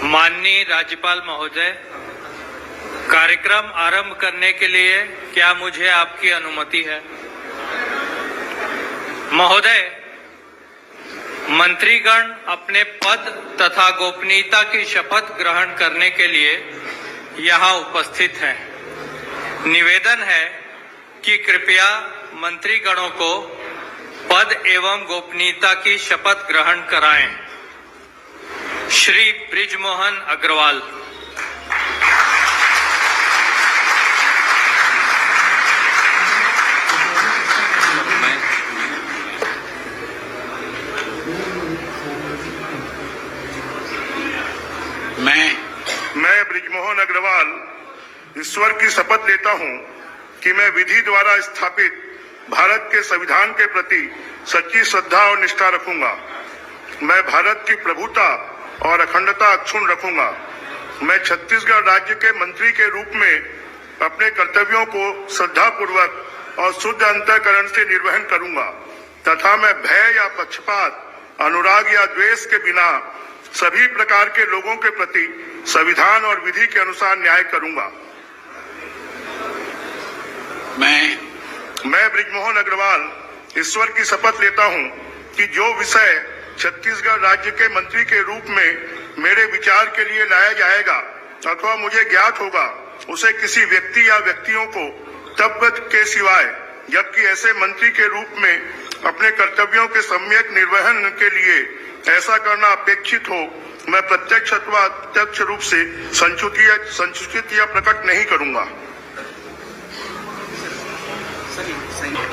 माननीय राज्यपाल महोदय, कार्यक्रम आरंभ करने के लिए क्या मुझे आपकी अनुमति है? महोदय, मंत्रीगण अपने पद तथा गोपनीयता की शपथ ग्रहण करने के लिए यहाँ उपस्थित हैं। निवेदन है कि कृपया मंत्रीगणों को पद एवं गोपनीयता की शपथ ग्रहण कराएं। श्री बृजमोहन अग्रवाल। मैं बृजमोहन अग्रवाल ईश्वर की शपथ लेता हूं कि मैं विधि द्वारा स्थापित भारत के संविधान के प्रति सच्ची श्रद्धा और निष्ठा रखूंगा। मैं भारत की प्रभुता और अखंडता अक्षुण्ण रखूंगा। मैं छत्तीसगढ़ राज्य के मंत्री के रूप में अपने कर्तव्यों को श्रद्धापूर्वक और शुद्ध अंतःकरण से निर्वहन करूंगा तथा मैं भय या पक्षपात, अनुराग या द्वेष के बिना सभी प्रकार के लोगों के प्रति संविधान और विधि के अनुसार न्याय करूंगा। मैं बृजमोहन अग्रवाल ईश्वर की शपथ लेता हूं कि जो विषय छत्तीसगढ़ राज्य के मंत्री के रूप में मेरे विचार के लिए लाया जाएगा अथवा मुझे ज्ञात होगा, उसे किसी व्यक्ति या व्यक्तियों को तब के सिवाय, जबकि ऐसे मंत्री के रूप में अपने कर्तव्यों के सम्यक निर्वहन के लिए ऐसा करना अपेक्षित हो, मैं प्रत्यक्ष अथवा अप्रत्यक्ष रूप से संसूचित या प्रकट नहीं करूंगा।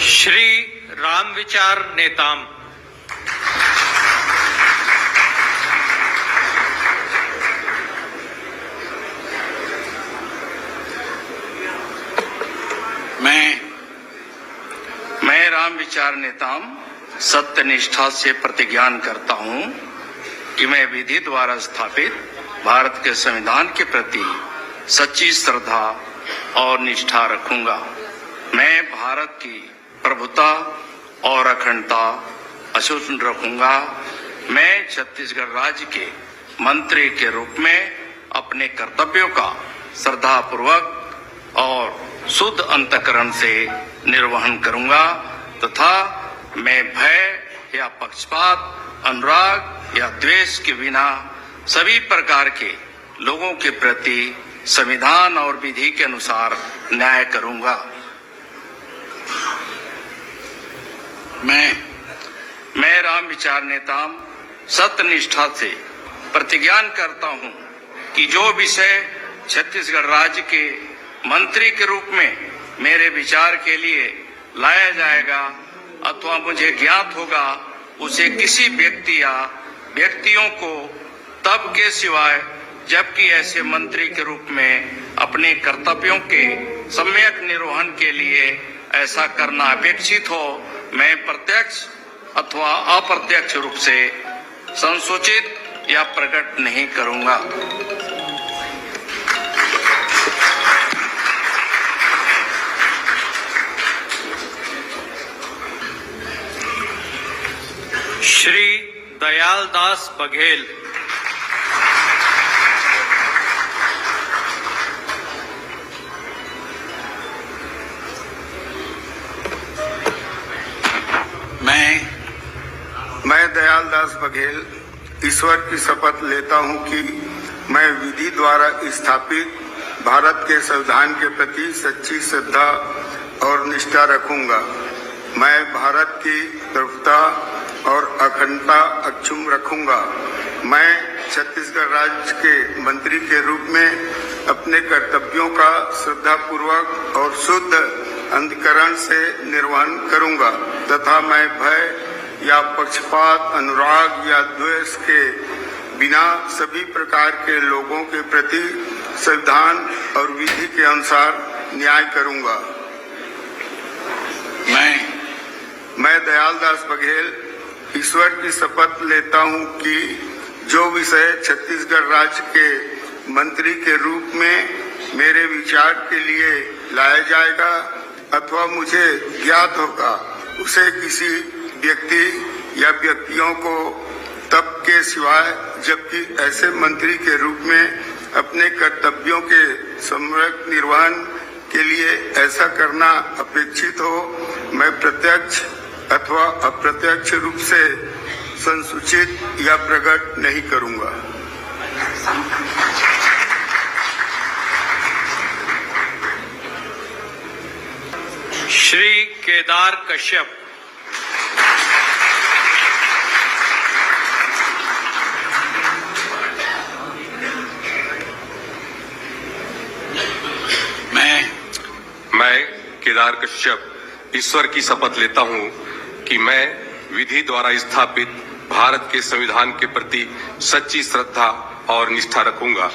श्री रामविचार नेताम। मैं रामविचार नेताम सत्य निष्ठा से प्रतिज्ञान करता हूं कि मैं विधि द्वारा स्थापित भारत के संविधान के प्रति सच्ची श्रद्धा और निष्ठा रखूंगा। मैं भारत की प्रभुता और अखंडता अक्षुण्ण रखूंगा। मैं छत्तीसगढ़ राज्य के मंत्री के रूप में अपने कर्तव्यों का श्रद्धापूर्वक और शुद्ध अंतःकरण से निर्वहन करूंगा तथा मैं भय या पक्षपात, अनुराग या द्वेष के बिना सभी प्रकार के लोगों के प्रति संविधान और विधि के अनुसार न्याय करूंगा। मैं रामविचार नेताम सत्य निष्ठा से प्रतिज्ञान करता हूं कि जो विषय छत्तीसगढ़ राज्य के मंत्री के रूप में मेरे विचार के लिए लाया जाएगा अथवा मुझे ज्ञात होगा, उसे किसी व्यक्ति या व्यक्तियों को तब के सिवाय, जबकि ऐसे मंत्री के रूप में अपने कर्तव्यों के सम्यक निर्वहन के लिए ऐसा करना अपेक्षित हो, मैं प्रत्यक्ष अथवा अप्रत्यक्ष रूप से संसूचित या प्रकट नहीं करूंगा। श्री दयालदास बघेल। मैं दयालदास बघेल ईश्वर की शपथ लेता हूं कि मैं विधि द्वारा स्थापित भारत के संविधान के प्रति सच्ची श्रद्धा और निष्ठा रखूंगा। मैं भारत की प्रभुता और अखंडता अक्षुण्ण रखूंगा। मैं छत्तीसगढ़ राज्य के मंत्री के रूप में अपने कर्तव्यों का श्रद्धापूर्वक और शुद्ध अंतःकरण से निर्वहन करूंगा तथा मैं भय या पक्षपात, अनुराग या द्वेष के बिना सभी प्रकार के लोगों के प्रति संविधान और विधि के अनुसार न्याय करूंगा। मैं दयालदास बघेल ईश्वर की शपथ लेता हूं कि जो विषय छत्तीसगढ़ राज्य के मंत्री के रूप में मेरे विचार के लिए लाया जाएगा अथवा मुझे ज्ञात होगा, उसे किसी व्यक्ति या व्यक्तियों को तब तब के सिवाय जबकि ऐसे मंत्री के रूप में अपने कर्तव्यों के सम्यक निर्वहन के लिए ऐसा करना अपेक्षित हो, मैं प्रत्यक्ष अथवा अप्रत्यक्ष रूप से संसूचित या प्रकट नहीं करूंगा। श्री केदार कश्यप। मैं केदार कश्यप ईश्वर की शपथ लेता हूं कि मैं विधि द्वारा स्थापित भारत के संविधान के प्रति सच्ची श्रद्धा और निष्ठा रखूंगा।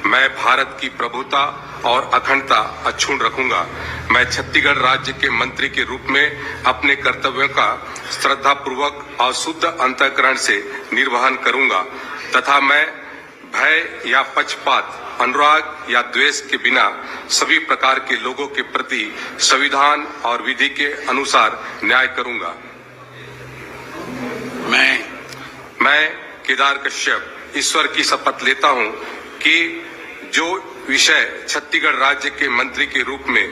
मैं भारत की प्रभुता और अखंडता अक्षुण्ण रखूंगा। मैं छत्तीसगढ़ राज्य के मंत्री के रूप में अपने कर्तव्यों का श्रद्धापूर्वक और शुद्ध अंतःकरण से निर्वहन करूंगा तथा मैं भय या पक्षपात, अनुराग या द्वेष के बिना सभी प्रकार के लोगों के प्रति संविधान और विधि के अनुसार न्याय करूंगा। मैं केदार कश्यप ईश्वर की शपथ लेता हूं कि जो विषय छत्तीसगढ़ राज्य के मंत्री के रूप में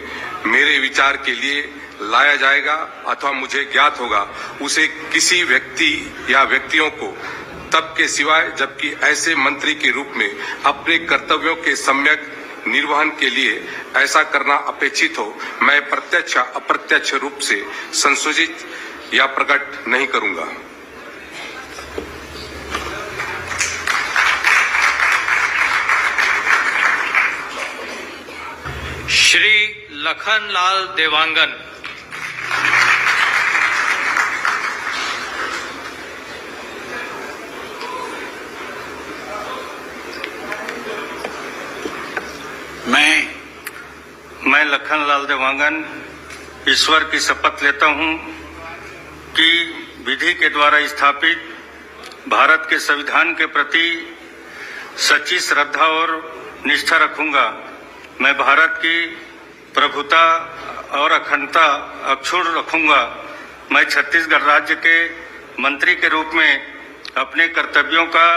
मेरे विचार के लिए लाया जाएगा अथवा मुझे ज्ञात होगा, उसे किसी व्यक्ति या व्यक्तियों को तब के सिवाय जबकि ऐसे मंत्री के रूप में अपने कर्तव्यों के सम्यक निर्वहन के लिए ऐसा करना अपेक्षित हो, मैं प्रत्यक्ष अप्रत्यक्ष रूप से संसूचित या प्रकट नहीं करूंगा। श्री लखनलाल देवांगन। मैं लखनलाल देवांगन ईश्वर की शपथ लेता हूं कि विधि के द्वारा स्थापित भारत के संविधान के प्रति सच्ची श्रद्धा और निष्ठा रखूंगा। मैं भारत की प्रभुता और अखंडता अक्षुण्ण रखूंगा। मैं छत्तीसगढ़ राज्य के मंत्री के रूप में अपने कर्तव्यों का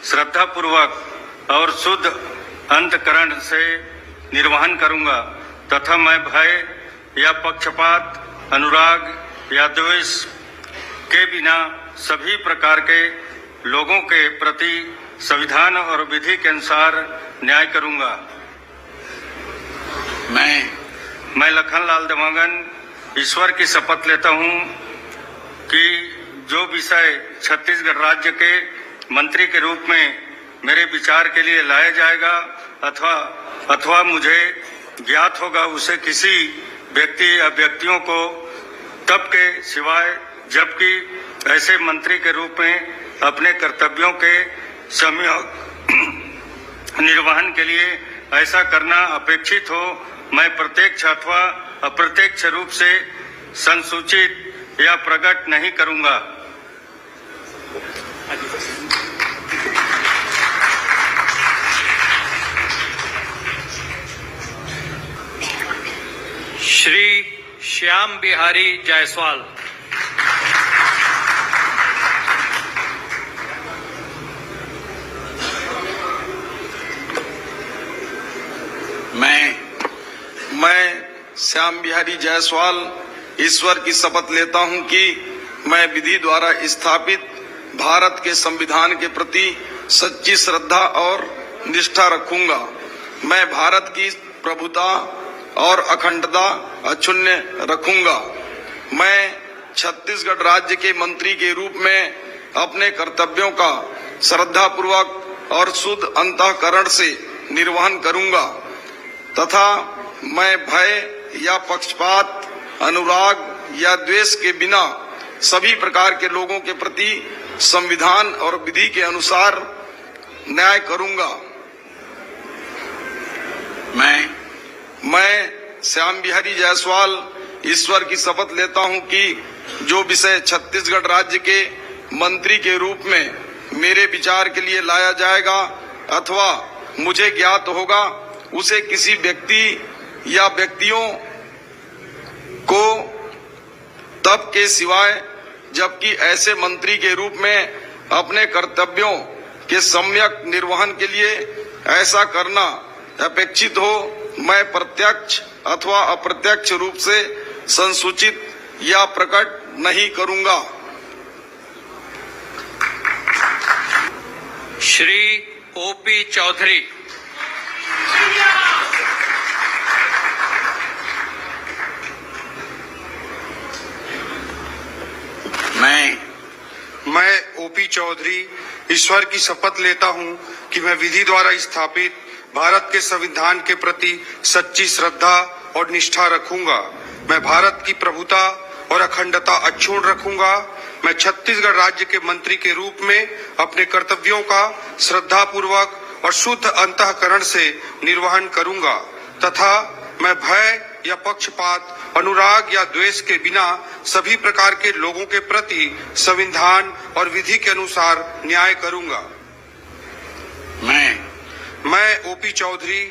श्रद्धापूर्वक और शुद्ध अंतःकरण से निर्वहन करूंगा तथा मैं भय या पक्षपात, अनुराग या द्वेष के बिना सभी प्रकार के लोगों के प्रति संविधान और विधि के अनुसार न्याय करूंगा। मैं लखनलाल देवांगन ईश्वर की शपथ लेता हूं कि जो विषय छत्तीसगढ़ राज्य के मंत्री के रूप में मेरे विचार के लिए लाया जाएगा अथवा मुझे ज्ञात होगा, उसे किसी व्यक्ति या व्यक्तियों को तब के सिवाय जबकि ऐसे मंत्री के रूप में अपने कर्तव्यों के सम्यक निर्वहन के लिए ऐसा करना अपेक्षित हो, मैं प्रत्यक्ष अथवा अप्रत्यक्ष रूप से संसूचित या प्रकट नहीं करूंगा। श्री श्याम बिहारी जायसवाल। मैं श्याम बिहारी जायसवाल ईश्वर की शपथ लेता हूं कि मैं विधि द्वारा स्थापित भारत के संविधान के प्रति सच्ची श्रद्धा और निष्ठा रखूंगा। मैं भारत की प्रभुता और अखंडता अक्षुण्ण रखूंगा। मैं छत्तीसगढ़ राज्य के मंत्री के रूप में अपने कर्तव्यों का श्रद्धापूर्वक और शुद्ध अंतःकरण से निर्वहन करूंगा तथा मैं भय या पक्षपात, अनुराग या द्वेष के बिना सभी प्रकार के लोगों के प्रति संविधान और विधि के अनुसार न्याय करूंगा। मैं श्याम बिहारी जायसवाल ईश्वर की शपथ लेता हूं कि जो विषय छत्तीसगढ़ राज्य के मंत्री के रूप में मेरे विचार के लिए लाया जाएगा अथवा मुझे ज्ञात होगा, उसे किसी व्यक्ति या व्यक्तियों को तब के सिवाय जबकि ऐसे मंत्री के रूप में अपने कर्तव्यों के सम्यक निर्वहन के लिए ऐसा करना अपेक्षित हो, मैं प्रत्यक्ष अथवा अप्रत्यक्ष रूप से संसूचित या प्रकट नहीं करूंगा। श्री ओपी चौधरी। मैं ओपी चौधरी ईश्वर की शपथ लेता हूं कि मैं विधि द्वारा स्थापित भारत के संविधान के प्रति सच्ची श्रद्धा और निष्ठा रखूंगा। मैं भारत की प्रभुता और अखंडता अक्षुण्ण रखूंगा। मैं छत्तीसगढ़ राज्य के मंत्री के रूप में अपने कर्तव्यों का श्रद्धापूर्वक और शुद्ध अंतःकरण से निर्वहन करूंगा तथा मैं भय या पक्षपात, अनुराग या द्वेष के बिना सभी प्रकार के लोगों के प्रति संविधान और विधि के अनुसार न्याय करूंगा। मैं ओपी चौधरी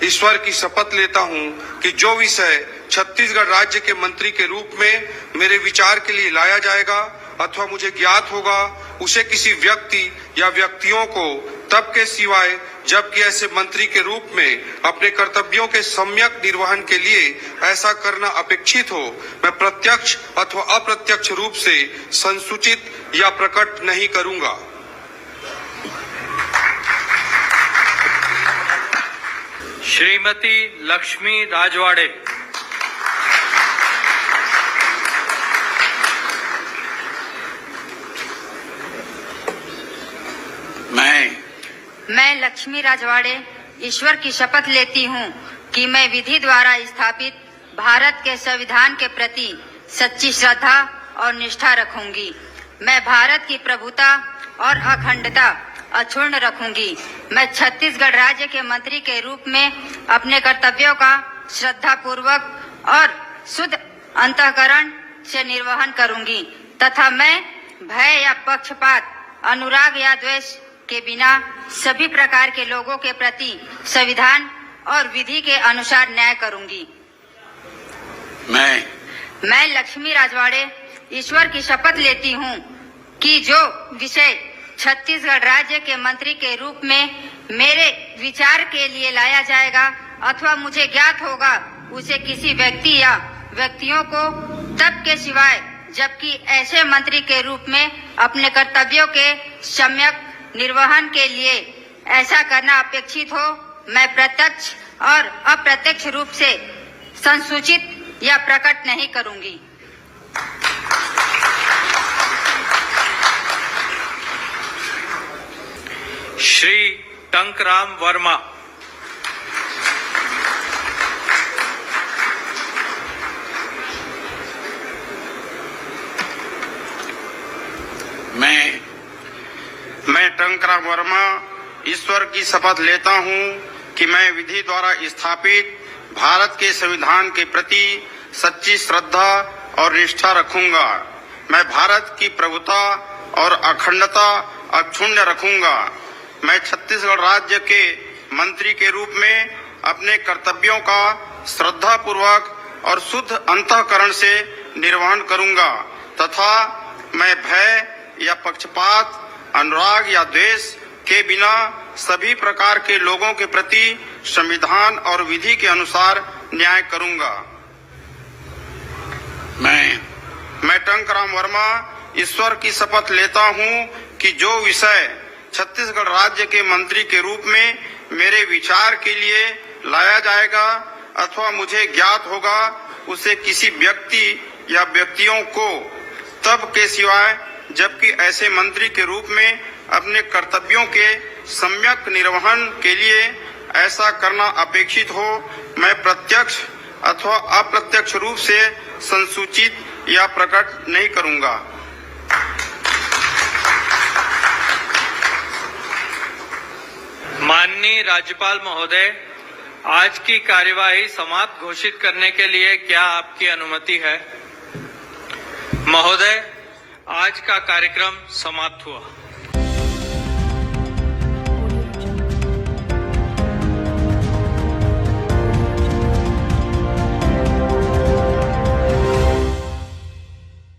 ईश्वर की शपथ लेता हूं कि जो विषय छत्तीसगढ़ राज्य के मंत्री के रूप में मेरे विचार के लिए लाया जाएगा अथवा मुझे ज्ञात होगा, उसे किसी व्यक्ति या व्यक्तियों को तब के सिवाय जबकि ऐसे मंत्री के रूप में अपने कर्तव्यों के सम्यक निर्वहन के लिए ऐसा करना अपेक्षित हो, मैं प्रत्यक्ष अथवा अप्रत्यक्ष रूप से संसूचित या प्रकट नहीं करूंगा। श्रीमती लक्ष्मी राजवाड़े। मैं लक्ष्मी राजवाड़े ईश्वर की शपथ लेती हूँ कि मैं विधि द्वारा स्थापित भारत के संविधान के प्रति सच्ची श्रद्धा और निष्ठा रखूंगी। मैं भारत की प्रभुता और अखंडता अक्षुण्ण रखूंगी। मैं छत्तीसगढ़ राज्य के मंत्री के रूप में अपने कर्तव्यों का श्रद्धा पूर्वक और शुद्ध अंतःकरण से निर्वहन करूंगी तथा मैं भय या पक्षपात, अनुराग या द्वेष के बिना सभी प्रकार के लोगों के प्रति संविधान और विधि के अनुसार न्याय करूंगी। मैं लक्ष्मी राजवाड़े ईश्वर की शपथ लेती हूँ कि जो विषय छत्तीसगढ़ राज्य के मंत्री के रूप में मेरे विचार के लिए लाया जाएगा अथवा मुझे ज्ञात होगा, उसे किसी व्यक्ति या व्यक्तियों को तब के सिवाय जबकि ऐसे मंत्री के रूप में अपने कर्तव्यों के सम्यक निर्वहन के लिए ऐसा करना अपेक्षित हो, मैं प्रत्यक्ष और अप्रत्यक्ष रूप से संसूचित या प्रकट नहीं करूंगी। श्री टंकराम वर्मा। मैं टंकराम वर्मा ईश्वर की शपथ लेता हूं कि मैं विधि द्वारा स्थापित भारत के संविधान के प्रति सच्ची श्रद्धा और निष्ठा रखूंगा। मैं भारत की प्रभुता और अखंडता अक्षुण्ण रखूंगा। मैं छत्तीसगढ़ राज्य के मंत्री के रूप में अपने कर्तव्यों का श्रद्धा पूर्वक और शुद्ध अंतःकरण से निर्वहन करूंगा तथा मैं भय या पक्षपात, अनुराग या द्वेष के बिना सभी प्रकार के लोगों के प्रति संविधान और विधि के अनुसार न्याय करूंगा। मैं टंकराम वर्मा ईश्वर की शपथ लेता हूं कि जो विषय छत्तीसगढ़ राज्य के मंत्री के रूप में मेरे विचार के लिए लाया जाएगा अथवा मुझे ज्ञात होगा, उसे किसी व्यक्ति या व्यक्तियों को तब के सिवाय जबकि ऐसे मंत्री के रूप में अपने कर्तव्यों के सम्यक निर्वहन के लिए ऐसा करना अपेक्षित हो, मैं प्रत्यक्ष अथवा अप्रत्यक्ष रूप से संसूचित या प्रकट नहीं करूंगा। माननीय राज्यपाल महोदय, आज की कार्यवाही समाप्त घोषित करने के लिए क्या आपकी अनुमति है? महोदय, आज का कार्यक्रम समाप्त हुआ।